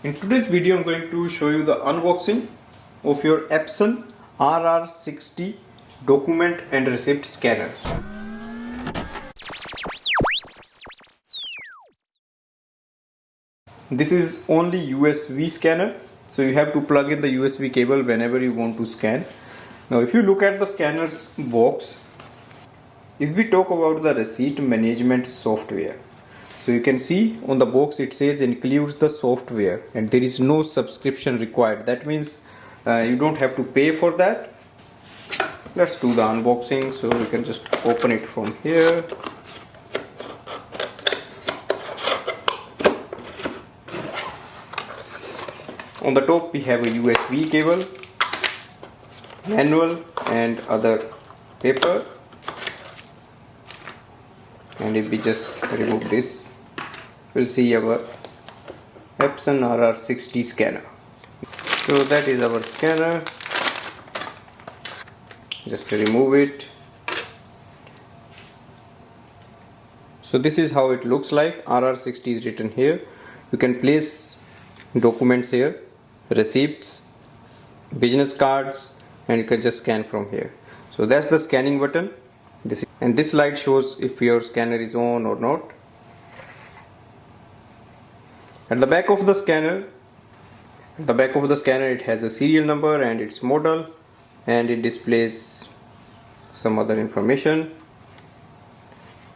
In today's video, I'm going to show you the unboxing of your Epson RR-60 document and receipt scanner. This is only USB scanner, so you have to plug in the USB cable whenever you want to scan. Now if you look at the scanner's box, if we talk about the receipt management software, so you can see on the box it says includes the software and there is no subscription required. That means you don't have to pay for that. Let's do the unboxing. So we can just open it from here. On the top we have a USB cable, manual and other paper. And if we just remove this, we'll see our Epson RR-60 scanner. So that is our scanner. Just to remove it. So this is how it looks like. RR-60 is written here. You can place documents here, receipts, business cards, and you can just scan from here. So that's the scanning button. This light shows if your scanner is on or not. At the back of the scanner, it has a serial number and its model, and it displays some other information.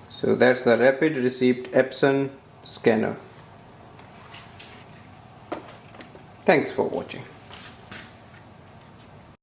So that's the rapid receipt Epson scanner. Thanks for watching.